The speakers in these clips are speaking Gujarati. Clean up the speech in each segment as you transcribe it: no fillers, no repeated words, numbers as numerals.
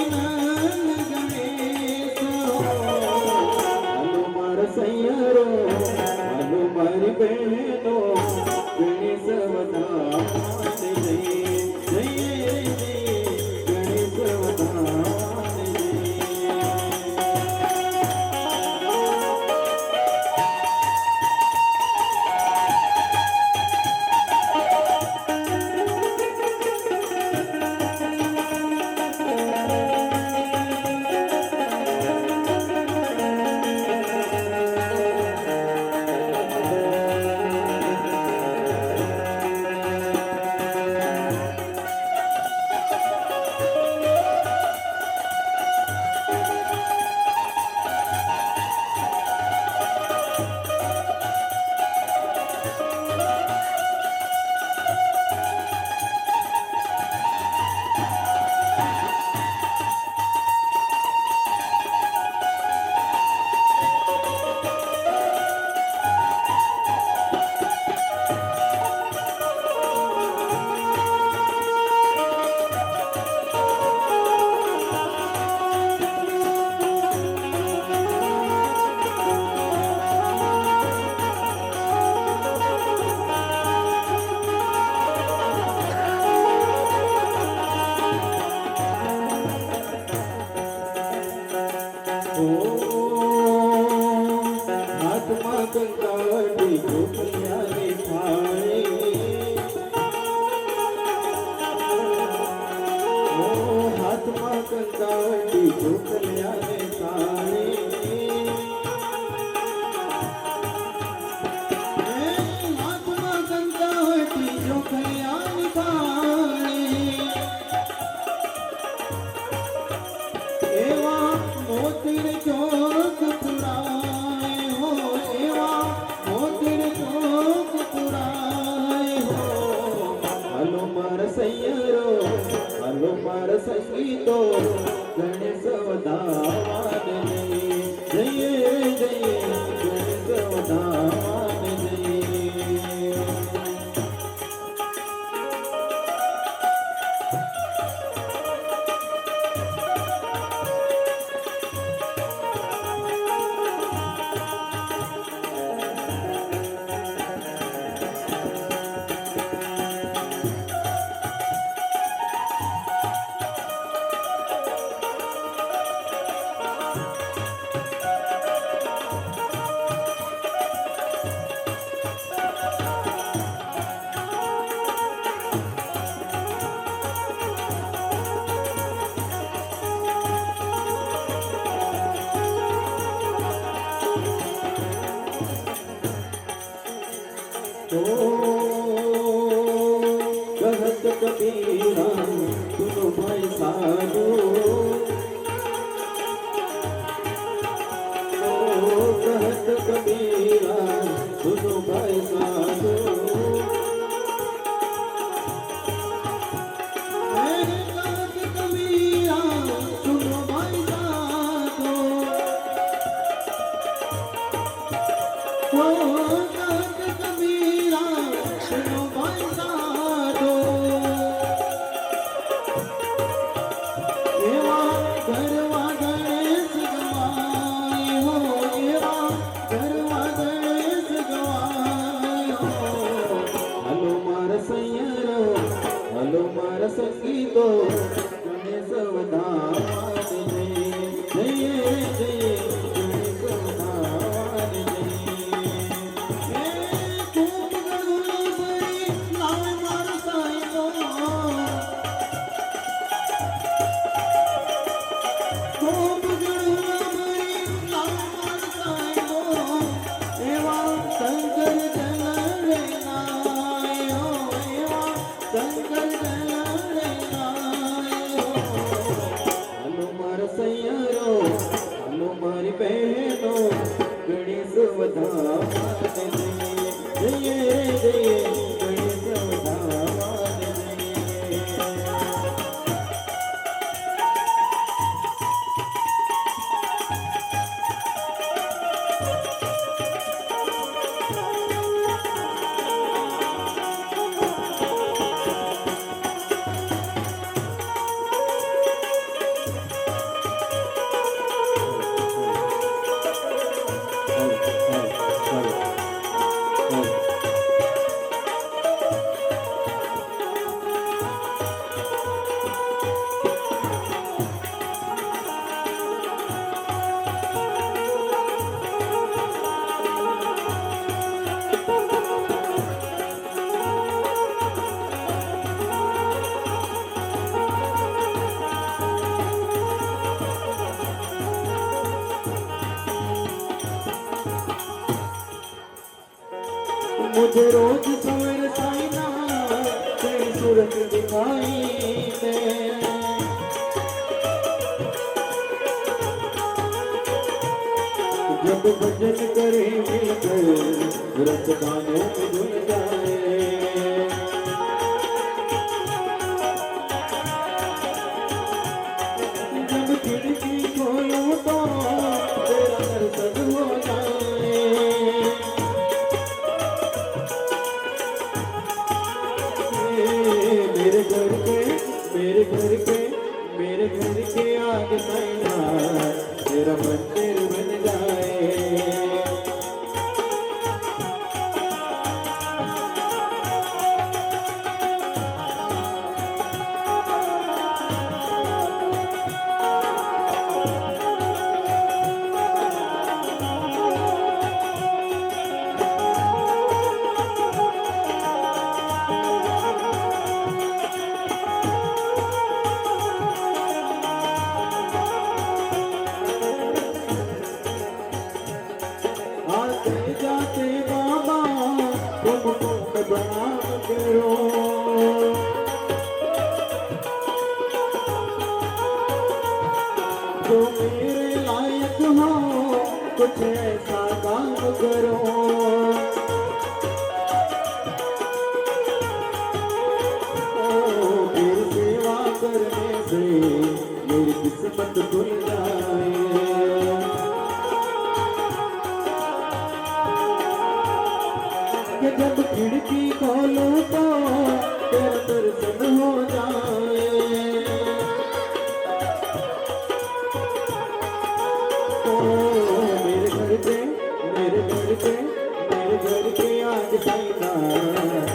ગજાનન ગણેશ હાલો મારા સૈયરો હાલો મારી બહેનો ગણેશ વધારે જઈએ જઈએ ગણેશ વધારે જઈએ હાથમાં કંકાળી ચોકિયાની થાળી હાથમાં કંકાળી ચોકિયાની થાળી હાથમાં કંકાળી ચોકિયાની થાળી એવા મોતીર ચોક પુરાય હો એવા મોતીર ચોક પુરાય હો હાલો મારા સૈયરો હાલો મારા સંગીતો ગણેશ વધારવાને જઈએ જઈએ ગણેશ વધારવાને જઈએ कहत कबीरा सुनो भाई साधु कहत कबीरा सुनो भाई साधु कहत कबीरा सुनो भाई साधु कहत कबीरा सुनो भाई साधु एवा घरवा गणेश गवाय हो एवा घरवा गणेश गवाय हो हालो मारा सैयरो हालो मारा संगीतो गणेश વધારવાને જઈએ જઈએ ગણેશ વધારવાને જઈએ ખૂબ ગણું ભરી લાવે મારા સાઈનો ખૂબ ગણું ભરી લાવે મારા સાઈનો એવા શંકર જન રે નાયો એવા શંકર જન રે નાયો હાલો મારા સૈયરો હાલો મારી બહેનો ગણેશ વધારવાને જઈએ જઈએ ગણેશ વધારવાને જઈએ मुझे रोज सवेर साइना तेरी सूरत दिखाई दे। जब भजन करे मिलकर रस गानों में धुल जाए। जब खिड़की खोलो तो तेरा दर्शन हो जाए। मेरे घर के आगे साइना तेरा मंदिर बन जाए। आते जाते बाबा तुमको प्रणाम करो। जो मेरे लायक हो कुछ ऐसा काम करो। फिर सेवा करने से मेरी किस्मत खुल जाए। जब खिड़की खोलो तो तेरा दर्शन हो जाए। ओ मेरे घर के आज साइना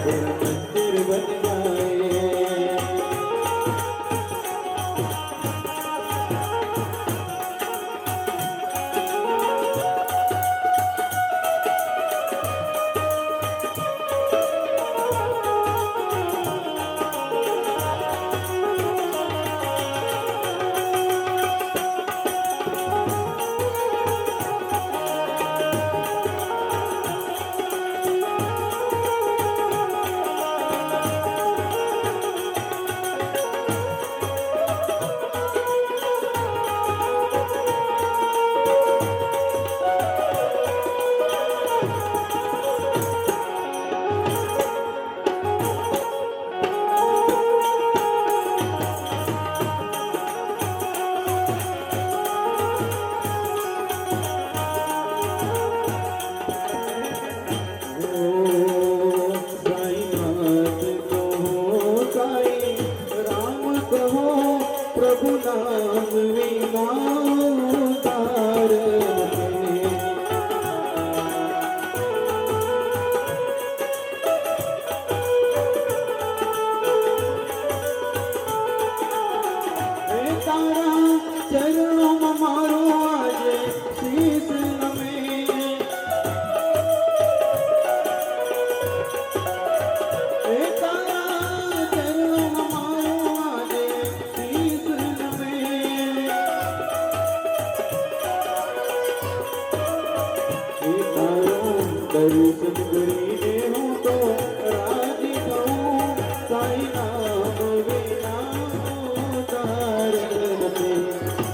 तेरा मंदिर बन जाए। प्रभु नाम विना तार तारा चरणों में मारो आज शीश नमे। तारा चरणों में मारो आज शीश नमे। दर्शन करीने हूँ तो राजी कहूँ साई नाम विना तार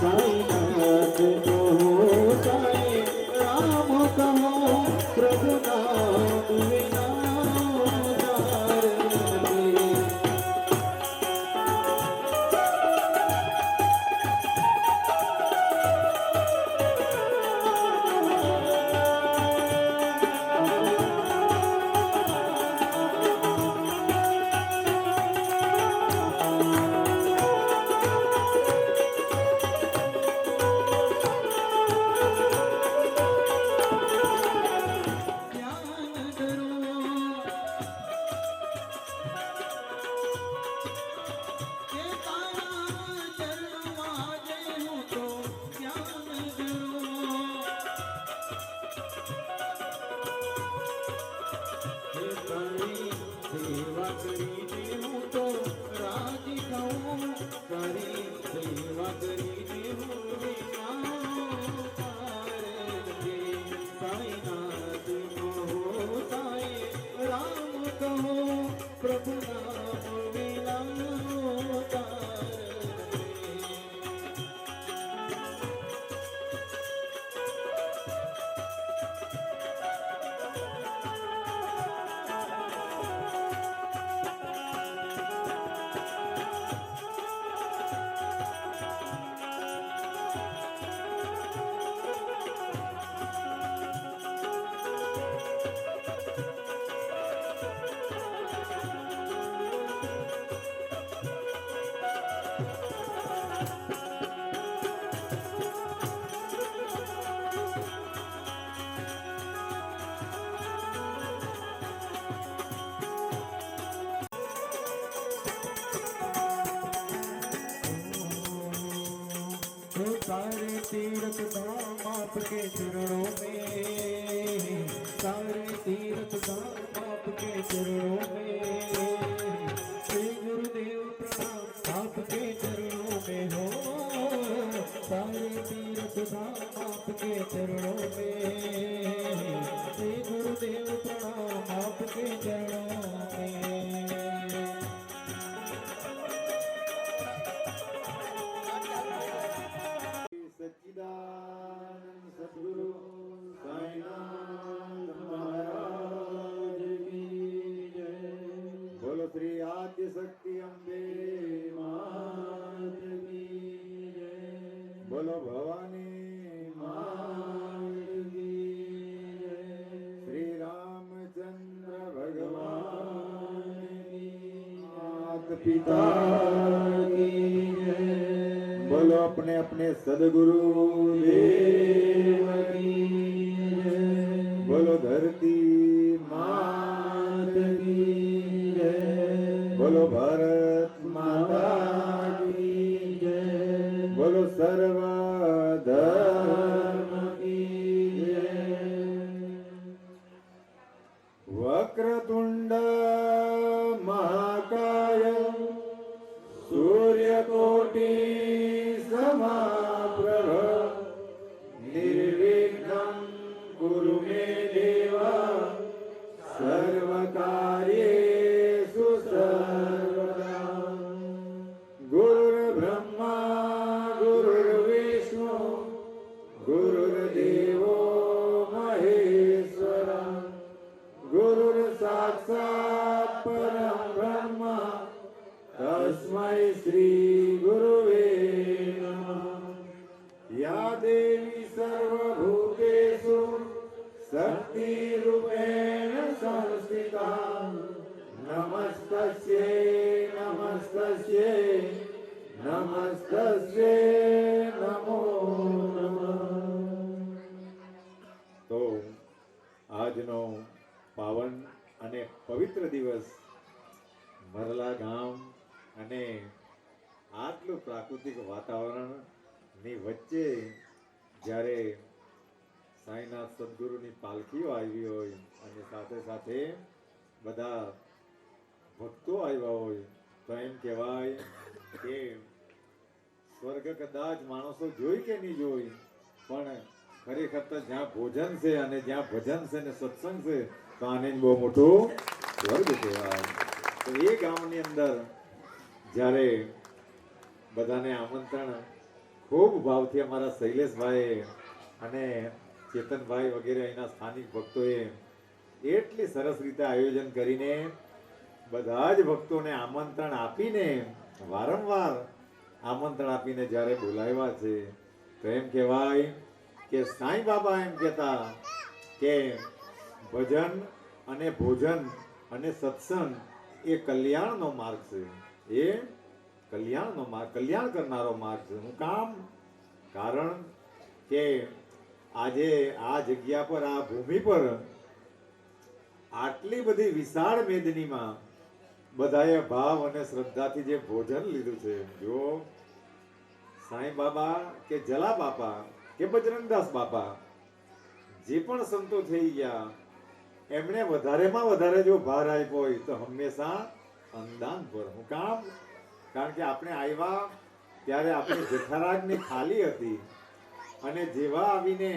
साई नाथ जो हो साई राम कहो प्रभु नाम विना तार। નામ વિના તાર सारे तीर्थ धाम आपके चरणों में, सारे तीर्थ धाम आपके चरणों में, श्री गुरुदेव प्रणाम आपके चरणों में हो। सारे तीर्थ धाम आपके चरणों में, श्री गुरुदेव प्रणाम आपके चरणों में। सच्चिदानंद सद्गुरु साईनाथ महाराज की जय। बोलो श्री आद्य शक्ति अम्बे मात की जय। बोलो भवानी मात की जय। श्री रामचंद्र भगवान की मात पिता की जय। बोलो अपने अपने सदगुरु देव की जय। बोलो धरती मात की जय। बोलो भारत माता की जय। बोलो सर्व धर्म की जय। वक्रतुंड महाकाय सूर्यकोटि समाप्रभ निर्विघ्नं कुरु मे देव सर्वकार्येषु सर्वदा। गुरुर्ब्रह्मा गुरुर्विष्णु गुरुर्देवो महेश्वर गुरुर्साक्षात् परं ब्रह्म तस्मै श्री गुरुवे नमः। या देवी सर्वभूतेषु शक्तिरूपेण संस्थिता नमस्तस्यै नमस्तस्यै नमस्तस्यै नमो नमः। तो આજનો પાવન અને પવિત્ર દિવસ મરલા ગામ અને આટલું પ્રાકૃતિક વાતાવરણની વચ્ચે જ્યારે સાઈનાથ સદગુરુની પાલખીઓ આવી હોય અને સાથે સાથે બધા ભક્તો આવ્યા હોય તો એમ કહેવાય કે સ્વર્ગ કદાચ માણસો જોઈ કે નહીં જોઈ પણ ખરેખર તો જ્યાં ભોજન છે અને જ્યાં ભજન છે ને સત્સંગ છે તો આને બહુ મોટું સ્વર્ગ કહેવાય. તો એ ગામની અંદર જ્યારે બધાને આમંત્રણ ખૂબ ભાવથી અમારા શૈલેષભાઈ અને ચેતનભાઈ વગેરે અહીંના સ્થાનિક ભક્તોએ એટલી સરસ રીતે આયોજન કરીને બધા જ ભક્તોને આમંત્રણ આપીને વારંવાર આમંત્રણ આપીને જ્યારે બોલાવ્યા છે તો એમ કહેવાય કે સાંઈ બાબા એમ કહેતા કે ભજન અને ભોજન અને સત્સંગ એ કલ્યાણનો માર્ગ છે. એ કલ્યાણનો માર્ગ, કલ્યાણ કરનારો માર્ગ છે. હું કામ કારણ કે આજે આ જગ્યા પર આ ભૂમિ પર આટલી બધી વિશાળ મેદનીમાં બધાએ ભાવ અને શ્રદ્ધાથી જે ભોજન લીધું છે. જો સાંઈ બાબા કે જલા બાપા કે બજરંગદાસ બાપા જે પણ સંતો થઈ ગયા એમણે વધારેમાં વધારે જો ભાર આપ્યો હોય તો હંમેશા અન્નદાન પર. હું કામ કારણ કે આપણે આવ્યા ત્યારે આપણી જઠરાગ્નિ ખાલી હતી અને જેવા આવીને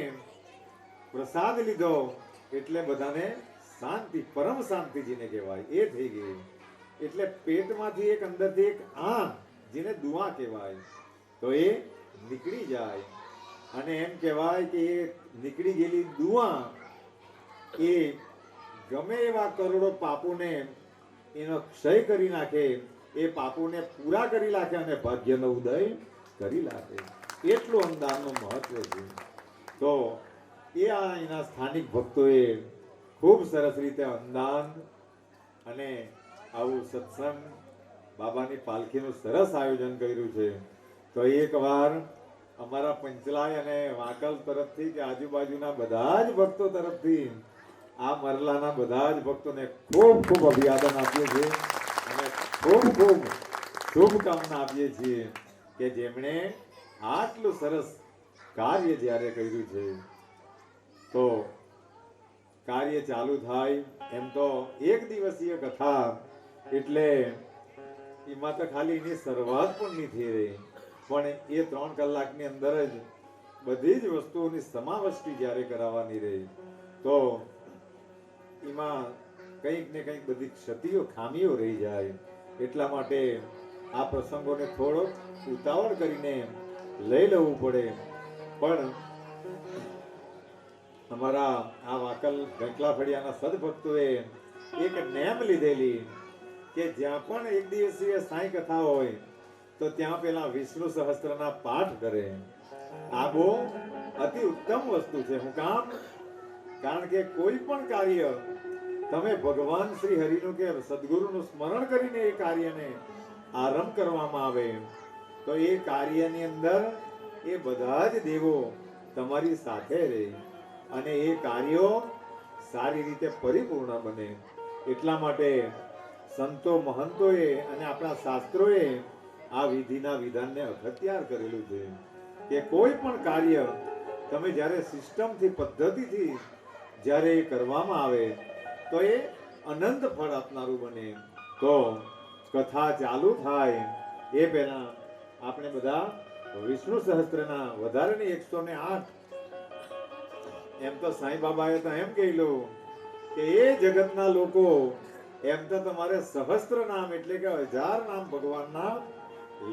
પ્રસાદ લીધો એટલે બધાને શાંતિ, પરમ શાંતિ જેને કહેવાય એ થઈ ગઈ. એટલે પેટમાંથી એક અંદરથી એક આંખ જેને દુઆ કહેવાય તો એ નીકળી જાય અને એમ કહેવાય કે એ નીકળી ગયેલી દુઆ એ ગમે એવા કરોડો પાપોને એનો ક્ષય કરી નાખે, એ પાપોને પૂરા કરી નાખે અને ભાગ્યનો ઉદય કરી નાખે. એટલું અંદાજનું મહત્વ છે. તો એ આ એના સ્થાનિક ભક્તોએ ખૂબ સરસ રીતે અંદાન અને આવું સત્સંગ બાબાની પાલખીનું સરસ આયોજન કર્યું છે. તો એકવાર અમારા પંચલાય અને વાંકલ તરફથી કે આજુબાજુના બધા જ ભક્તો તરફથી આ મરલાના બધા જ ભક્તોને ખૂબ ખૂબ અભિવાદન આપીએ છીએ અને ખૂબ ખૂબ શુભકામના આપીએ છીએ કે જેમણે આટલું સરસ કાર્ય જ્યારે કર્યું છે. તો કાર્ય ચાલુ થાય એમ તો એક દિવસીય કથા એટલે એમાં તો ખાલી એની શરૂઆત પણ નહીં થઈ રહી, પણ એ 3 કલાકની અંદર જ બધી જ વસ્તુઓની સમાવષ્ટિ જ્યારે કરાવવાની રહી તો એમાં કંઈક ને કંઈક બધી ક્ષતિઓ ખામીઓ રહી જાય. એટલા માટે આ પ્રસંગોને થોડો ઉતાવળ કરીને લઈ લેવું પડે. પણ અમારા આ વાકલ ઘંટલા ફળિયાના સદભક્તોએ એક નેમ લીધેલી કે જ્યાં પણ એક દિવસીય સાંઈ કથા હોય તો ત્યાં પેલા વિષ્ણુ સહસ્ત્રના પાઠ કરે. આ બહુ અતિ ઉત્તમ વસ્તુ છે. હું કામ? કારણ કે કોઈ પણ કાર્ય તમે ભગવાન શ્રી હરિનું કે સદગુરુનું સ્મરણ કરીને એ કાર્યને આરંભ કરવામાં આવે તો એ કાર્યની અંદર એ બધા જ દેવો તમારી સાથે રહે અને એ કાર્યો સારી રીતે પરિપૂર્ણ બને. એટલા માટે સંતો મહંતોએ અને આપણા શાસ્ત્રોએ આ વિધિના વિધાનને અખત્યાર કરેલું છે કે કોઈ પણ કાર્ય તમે જ્યારે સિસ્ટમથી પદ્ધતિથી જ્યારે એ કરવામાં આવે તો એ અનંત ફળ આપનારું બને. તો કથા ચાલુ થાય એ પહેલા આપણે બધા વિષ્ણુ સહસ્ત્રના વધારેની 108 એમ તો સાંઈ બાબાએ તો એમ કહેલું કે એ જગતના લોકો એમ તો તમારે સહસ્ત્ર નામ એટલે કે 1000 નામ ભગવાનના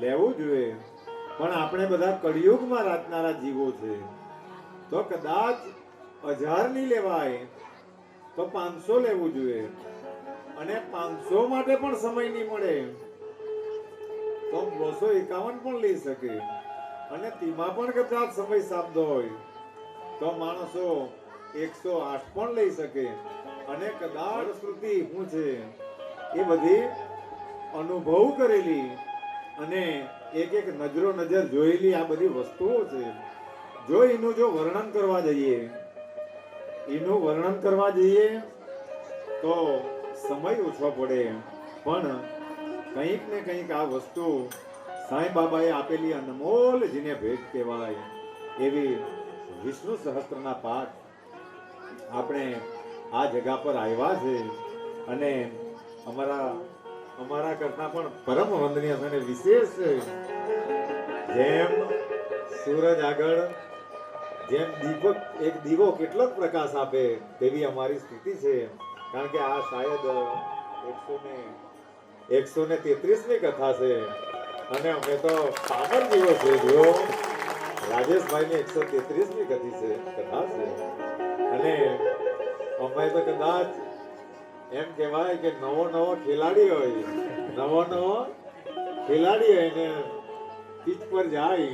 લેવું જોઈએ, પણ આપણે બધા કળિયુગમાં રાચનારા જીવો છે તો કદાચ 1000 નહીં લેવાય તો 500 લેવું જોઈએ અને 500 માટે પણ સમય નહીં મળે તો 251 પણ લઈ શકે અને તેમાં પણ કદાચ સમય સાબદો હોય તો માણસો 108 પણ લઈ શકે અને કદાચ સ્મૃતિ શું છે એ બધી અનુભવ કરેલી અને એક એક નજરો નજર જોયેલી આ બધી વસ્તુઓ છે. જો એનું વર્ણન કરવા જઈએ તો સમય ઓછો પડે, પણ કંઈક ને કંઈક આ વસ્તુ સાંઈ બાબાએ આપેલી અનમોલ જેને ભેટ કહેવાય એવી વિષ્ણુ સહસ્ત્રના પાઠ આપણે આ જગા પર આવ્યા છે અને અમારા કરતા પણ પરમ વંદનીય અને વિશેષ જેમ સૂરજ આગળ જેમ દીપક એક દીવો કેટલોક પ્રકાશ આપે તેવી અમારી સ્થિતિ છે. કારણ કે આ શાયદ 133મી કથા છે અને અમે તો પાગલ જેવો છે. જો રાજેશભાઈની 133મી કથા છે અને અમે તો કદાચ એમ કહેવાય કે નવો ખેલાડી હોય ને પીચ પર જાય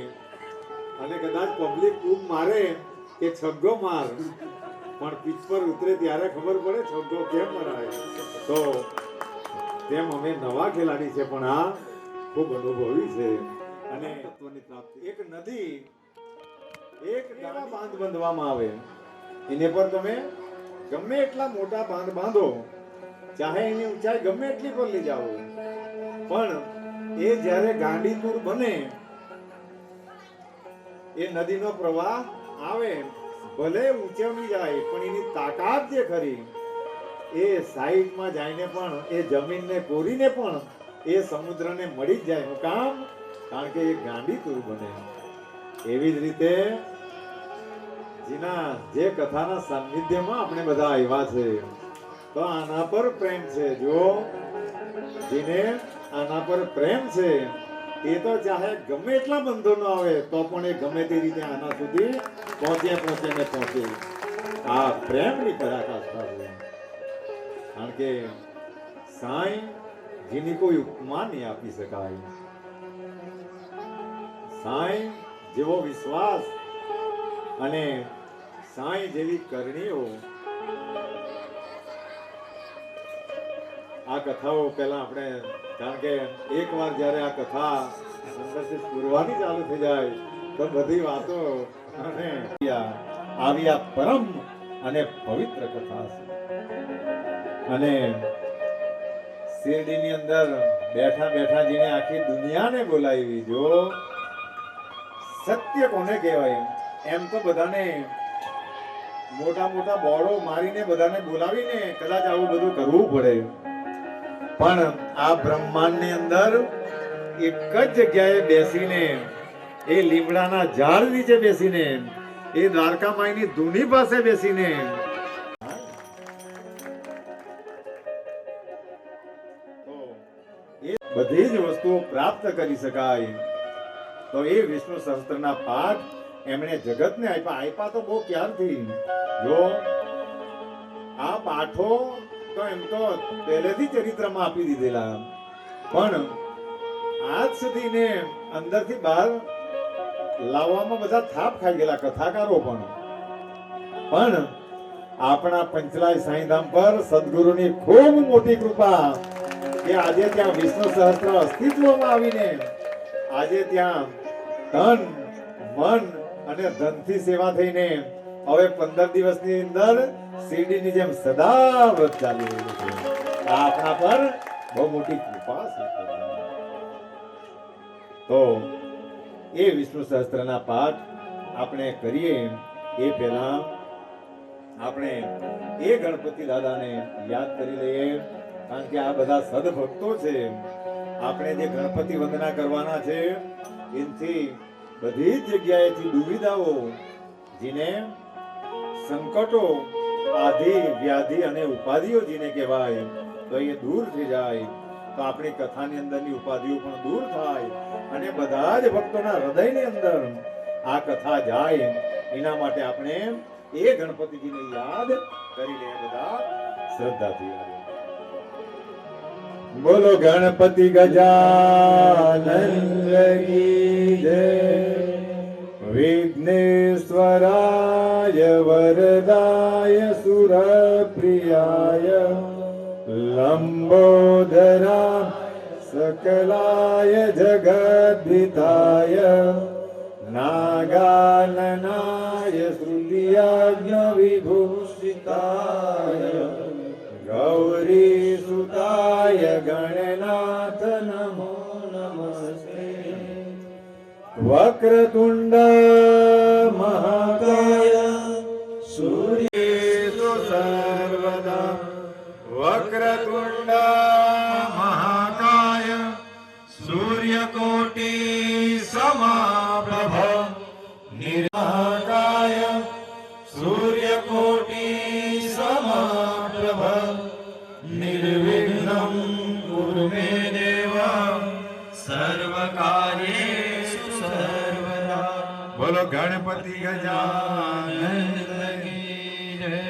અને કદાચ પબ્લિક ખૂબ મારે કે છગ્ગો માર, પણ પીચ પર ઉતરે ત્યારે ખબર પડે છગ્ગો કેમ મરાય. તો તેમ અમે નવા ખેલાડી છે પણ આ ખૂબ અનુભવી છે. અને તત્વની પ્રાપ્તિ એક નદી એક નાના બાંધ બાંધવામાં આવે એની પર તમે ગમે એટલા મોટા બાંધ બાંધો, ચાહે એની ઊંચાઈ ગમે એટલી પર લઈ જાઓ, પણ એ જ્યારે ગાંડીતુર બને એ નદીનો પ્રવાહ આવે ભલે ઊંચવણી જાય પણ એની તાકાત જે ખરી એ સાઈડમાં જઈને પણ એ જમીનને કોરીને પણ એ સમુદ્રને મળી જ જાય. હું કામ? કારણ કે એ ગાંડીતુર બને. એવી જ રીતે જે કથાના સાનિધ્યમાં આપણે બધા આવ્યા છે તો આના પર પ્રેમ છે. જો જેને આના પર પ્રેમ છે એ તો ચાહે ગમે એટલા બંધનો આવે તો પણ એ ગમે તે રીતે આના સુધી પહોંચે. આ પ્રેમની પરાકાષ્ઠા છે. કારણ કે સાંઈ જેની કોઈ ઉપમા નહીં આપી શકાય. સાંઈ જેવો વિશ્વાસ અને સાંઈ જેવી કરણીઓ. આ કથાઓ પહેલા આપણે, કારણ કે એકવાર જ્યારે આ કથા અંદરથી સ્ફુરવાની ચાલુ થઈ જાય તો બધી વાતો અને આવી આ પરમ અને પવિત્ર કથા છે. અને શિરડીની અંદર બેઠા બેઠા જેને આખી દુનિયાને બોલાવી. જો સત્ય કોને કહેવાય? એમ તો બધાને મોટા મોટા બોર્ડો મારીને બધાને બોલાવીને કદાચ આવું બધું કરવું પડે, પણ આ બ્રહ્માંડની અંદર એક જ જગ્યાએ બેસીને, એ લીમડાના ઝાડ નીચે બેસીને, એ દ્વારકામાઈની ધૂની પાસે બેસીને બધી જ વસ્તુઓ પ્રાપ્ત કરી શકાય. તો એ વિષ્ણુ સહસ્ત્રના પાઠ એમણે જગતને આપ્યા તો બહુ ક્યારથી. જો આ પાઠો તો એમ તો પહેલેથી ચરિત્રમાં આપી દીધેલા, પણ આજ સુધીને અંદરથી બહાર લાવવામાં બધા થાપ ખાઈ ગયેલા કથાકારો પણ આપણા પંચલાય સાંઈધામ પર સદગુરુની ખૂબ મોટી કૃપા કે આજે ત્યાં વિષ્ણુ સહસ્ત્ર અસ્તિત્વમાં આવીને આજે ત્યાં તન મન અને ધનથી સેવા થઈને હવે 15 દિવસની અંદર શિરડીની જેમ સદા વ્રત ચાલી રહ્યું છે. આ આપણા પર બહુ મોટી કૃપા છે. તો એ વિષ્ણુ સહસ્ત્રના પાઠ આપણે કરીએ એ પહેલા આપણે એ ગણપતિ દાદાને યાદ કરી લઈએ. કારણ કે આ બધા સદભક્તો છે. આપણે જે ગણપતિ વંદના કરવાના છે એથી બધી જ જગ્યાએથી દુવિધાઓ, જેને સંકટો, આધિ વ્યાધિ અને ઉપાધિઓ જેને કહેવાય, તો એ દૂર થઈ જાય. તો આપણી કથાની અંદરની ઉપાધિઓ પણ દૂર થાય અને બધા જ ભક્તોના હૃદયની અંદર આ કથા જાય. એના માટે આપણે એ ગણપતિજીને યાદ કરી લઈએ બધા શ્રદ્ધાથી. બોલો ગણપતિ ગજાનન કી જય. વિઘ્નેશ્વરાય વરદાય સુરપ્રિયાય લંબોદરા सकलाय जगद्धिताय नागाननाय श्रुतियज्ञ विभूषिताय गौरी सुताय गणनाथ नमो नमस्ते। वक्रतुंड महाकाय सूर्येषु सर्वदा वक्रतुंड महाकाय सूर्यकोटि समाप्रभ निर्महाकाय सूर्यकोटि समाप्रभ निर्विघ्नं कुरु मे देव सर्वकार्येषु सर्वदा। बोलो गणपति गजानन की जय।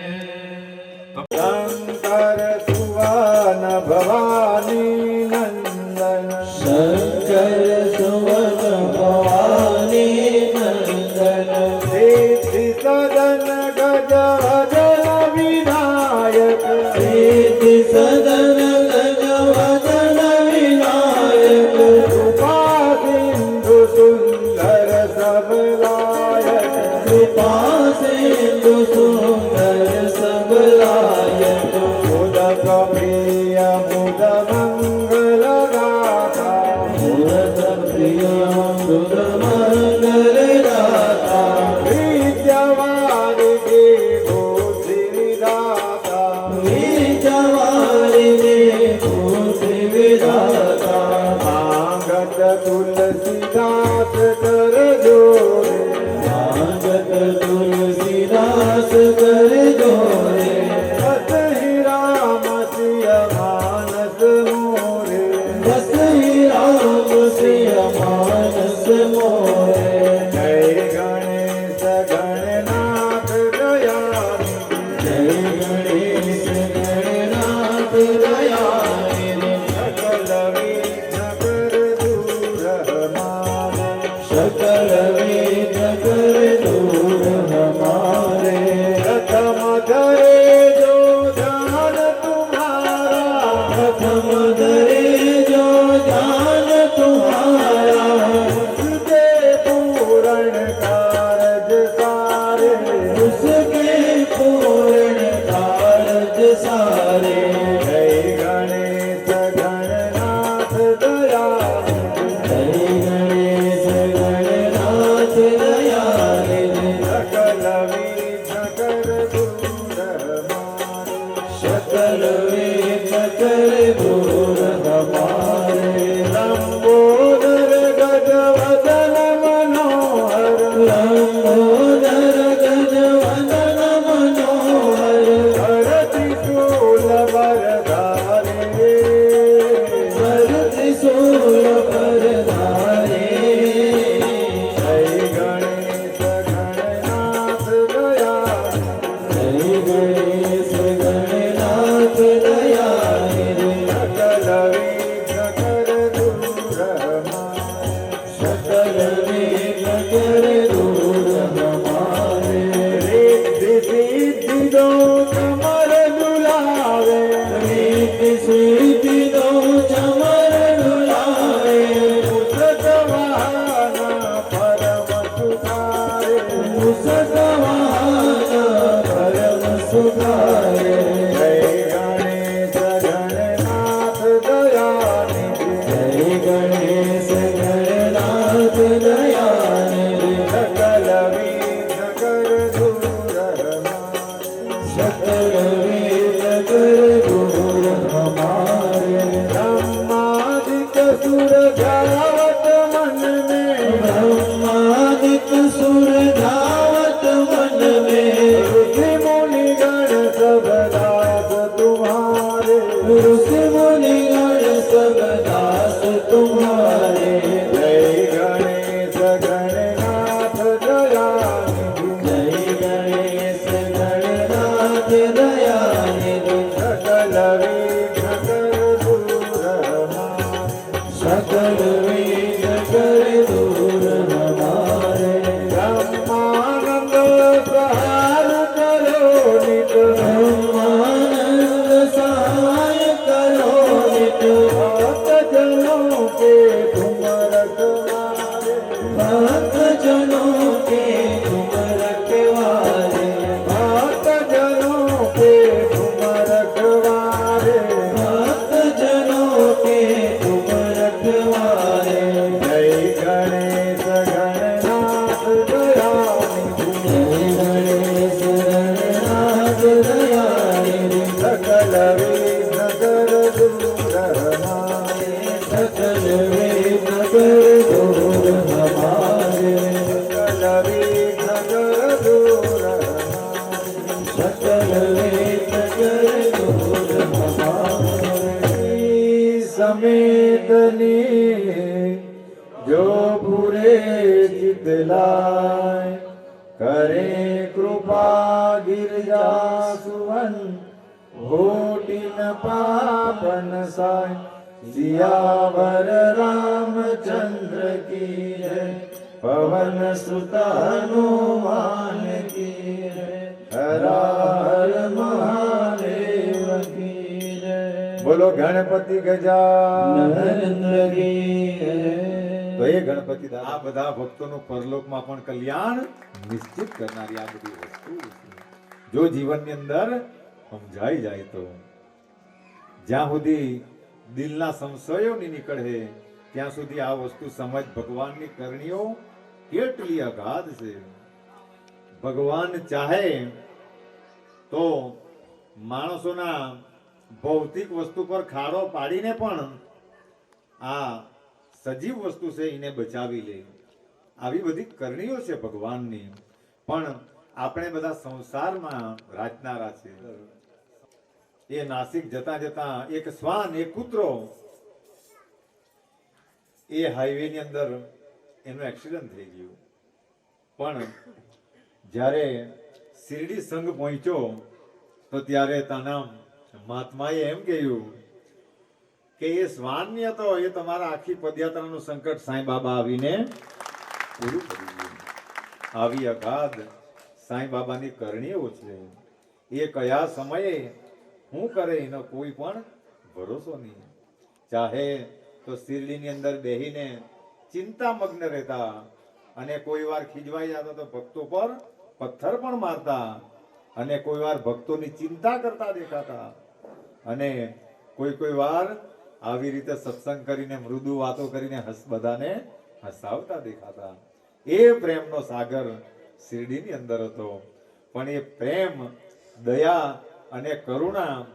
शंकर सुवन भवानी नंदन शंकर सुवन भवानी नंदन सिद्धि सदन गजवदन विनायक सिद्धि सदन गजवदन विनायक कृपा सिंधु सुंदर सबलायक कृपा सिंधु सुंदर सबलायक मुदक प्रिय मुद मंगल गाता मुदक प्रिय मुद मंगल गाता विद्यावारि के बुद्धि विधाता विद्यावारि के बुद्धि विधाता मांगत तुलसीदास कर जोरे मांगत तुलसीदास कर जोरे राम सिया मानस मोहे ब्रह्मानंद सहाय करो नित भक्त जनों के तुम रखवारे भक्त जनों के तुम रखवारे भक्त जनों के तुम रखवारे भक्त जनों के तुम रखवारे जय गणेश गणनाथ दयानिधि जय गणेश गणनाथ दयानिधि सकल विघ्न कर दूर हमारे सकल विघ्न कर दूर हमारे सकल विघ्न कर दूर हमारे सकल विघ्न कर दूर हमारे समेतनी जो पूरे चित लाए करे कृपा गिरजा सुवन होटिन पापन साय सियावर रामचंद्र की जय पवन सुत हनुमान की जय हर हर महादेव की जय बोलो गणपति गजानन की जय તો એ ગણપતિ દાદા આ બધા ભક્તોનું પરલોકમાં પણ કલ્યાણ નિશ્ચિત કરનારી આ બધી વસ્તુ જો જીવનની અંદર સમજાઈ જાય તો જ્યાં સુધી દિલના સંશયો નહીં નીકળે ત્યાં સુધી આ વસ્તુ સમજ ભગવાનની કરણીઓ કેટલી અગાધ છે ભગવાન ચાહે તો માણસોના ભૌતિક વસ્તુ પર ખાડો પાડીને પણ આ સજીવ વસ્તુ છે એને બચાવી લે આવી બધી કરણીઓ છે ભગવાનની પણ આપણે બધા સંસારમાં રાચનારા છે એ નાસિક જતા જતા એક શ્વાન એક કૂતરો એ હાઈવે ની અંદર એનું એક્સિડન્ટ થઈ ગયું પણ જ્યારે શિરડી સંઘ પહોંચ્યો તો ત્યારે તાના મહાત્માએ એમ કહ્યું કે એ શ્વાનની હતો એ તમારા આખી પદયાત્રાનું સંકટ સાંઈ બાબા આવીને પૂરું કરી દીધું આવી અગાધ સાંઈ બાબાની કરણીઓ છે એ કયા સમયે શું કરે એનો કોઈ પણ ભરોસો નહીં ચાહે તો શિરડીની અંદર બેહીને ચિંતામગ્ન રહેતા અને કોઈ વાર ખીજવાઈ જતા તો ભક્તો પર પથ્થર પણ મારતા અને કોઈ વાર ભક્તોની ચિંતા કરતા દેખાતા અને કોઈ વાર આવી રીતે સત્સંગ કરીને મૃદુ વાતો કરીને બધાને હસાવતા દેખાતા એ પ્રેમનો સાગર શિરડીની અંદર હતો પણ એ પ્રેમ દયા અને કરુણા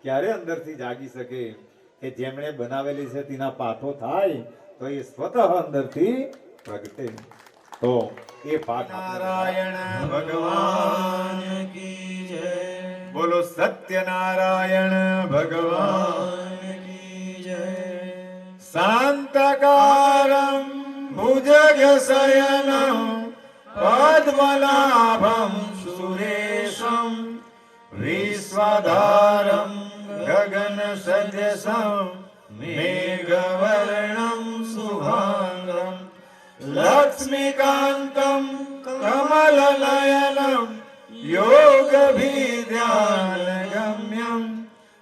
ક્યારે અંદરથી જાગી શકે કે જેમણે બનાવેલી છે તેના પાઠો થાય તો એ સ્વતઃ અંદરથી પ્રગટે તો એ પાઠ નારાયણ ભગવાન કી જય બોલો સત્યનારાયણ ભગવાન શાંતકારં ભુજગશયनं પદ્મનાભં સુરેશં વિશ્વધારં ગગનસદૃશં મેઘવર્ણં શુભાંગં લક્ષ્મીકાન્तं કમલનયनं યોગભીધ્યાનગમ્યં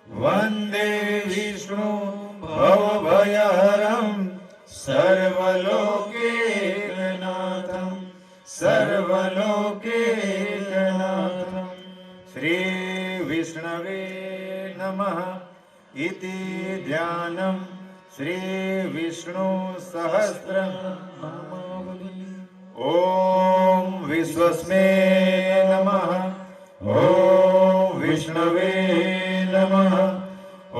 વંદે વિષ્ણુ ભવભયહરં સર્વલોકૈકનાથં સર્વલોકૈકનાથં શ્રી વિષ્ણવે નમઃ ઇતિ ધ્યાનમ શ્રી વિષ્ણુ સહસ્રનામ ઓમ વિશ્વસ્મે નમઃ ઓમ વિષ્ણવે નમઃ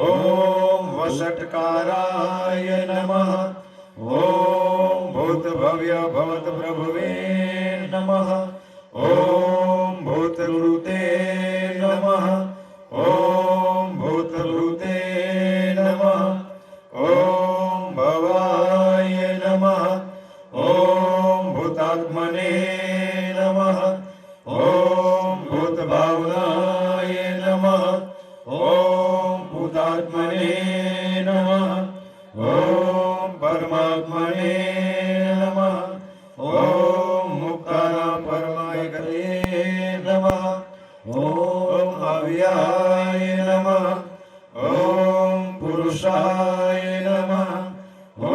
ઓમ વષટ્કારાય નમઃ ઓમ ભૂતભવ્ય ભવત પ્રભવે નમઃ ઓમ ભૂતકૃતે નમઃ ઓમ ભૂતકૃતે નમઃ ઓમ ભવાય નમઃ ઓમ ભૂતાત્મને નમઃ ઓમ ભૂતભાવનાય નમઃ ઓમ ભૂતાત્મને નમઃ ઓમ પરમાત્મને નમઃ ઓમ મુક્તાના પરમાય ગતે નમઃ ઓમ काव्याय नमः ॐ पुरुषाय नमः ॐ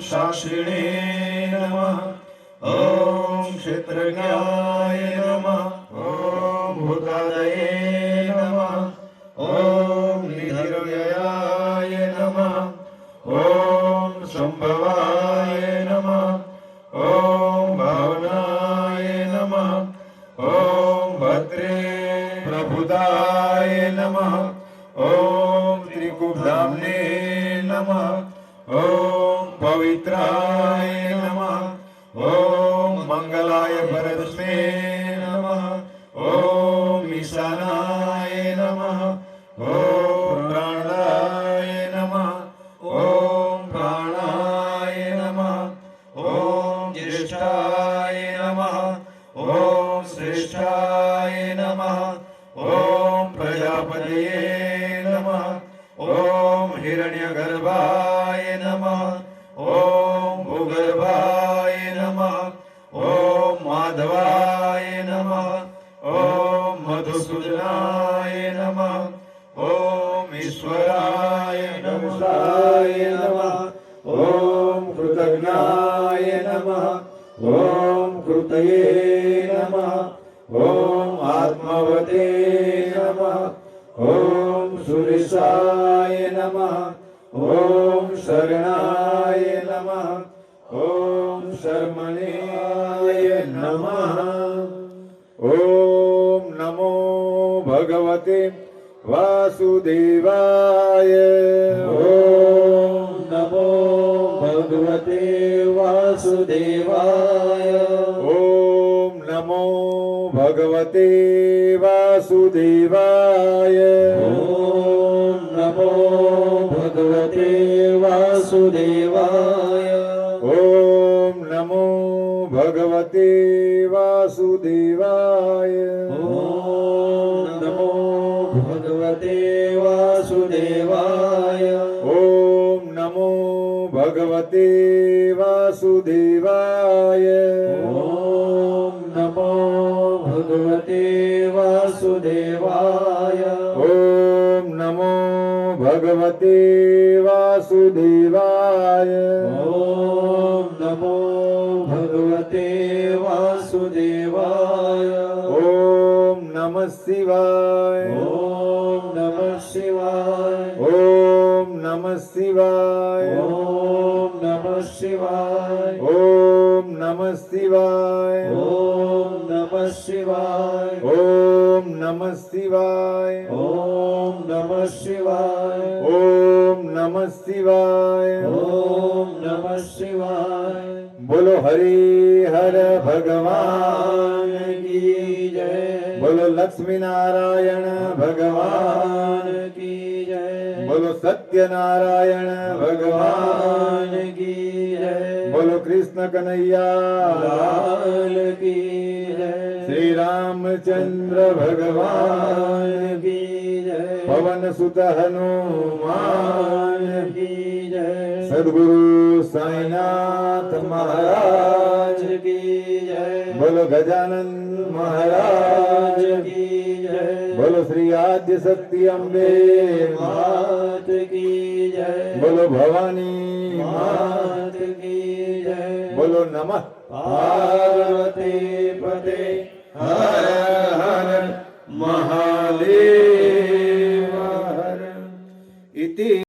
शास्त्रिणे नमः ॐ क्षेत्रज्ञाय नमः ॐ भूतादये नमः ॐ निधिर्व्ययाय नमः ॐ संभवाय नमः ॐ भावनाय नमः ॐ भद्रे प्रभुदाय नमः ॐ त्रिकुब्धाम्ने नमः ॐ पवित्राय नमः ॐ मंगलाय परस्मे नमः ॐ ईशानाय नमः ॐ प्राणाय नमः ॐ प्राणाय नमः ॐ ज्येष्ठाय नमः ॐ श्रेष्ठाय नमः ॐ प्रजापतये नमः ॐ हिरण्यगर्भाय नमः ॐ भूगर्भाय नमः ॐ माधवाय नमः ॐ मधुसूदनाय नमः ॐ ईश्वराय नमः ॐ कृतज्ञाय नमः ॐ कृतये नमः ॐ आत्मवते नमः ॐ सुरेशाय नमः ॐ शरणाय नमः ॐ शर्मणेय नमः ॐ नमो भगवते वासुदेवाय ॐ नमो भगवते वासुदेवाय ॐ नमो भगवते वासुदेवाय ॐ नमो भगवते वासुदेवाय ॐ नमो भगवते वासुदेवाय ॐ नमो भगवते वासुदेवाय ॐ नमो भगवते वासुदेवाय ॐ नमो भगवते वासुदेवाय ॐ नमो भगवते वासुदेवाय ॐ नमो भगवते वासुदेवाय ॐ नमः शिवाय ॐ नमः शिवाय ॐ नमः शिवाय ॐ नमः शिवाय ॐ नमः शिवाय ॐ नमः शिवाय ॐ नमः शिवाय ॐ नमः शिवाय ॐ नमः शिवाय ॐ नमः शिवाय बोलो हरि हर भगवान की जय बोलो लक्ष्मी नारायण भगवान की जय बोलो सत्यनारायण भगवान की जय बोलो कृष्ण कन्हैया लाल की जय श्री रामचंद्र भगवान की जय पवन सुत हनुमान की जय सद्गुरु साईनाथ महाराज की जय बोलो गजानन महाराज की जय बोलो श्री आद्य शक्ति अम्बे मात की जय बोलो भवानी मात की जय बोलो नमः पार्वती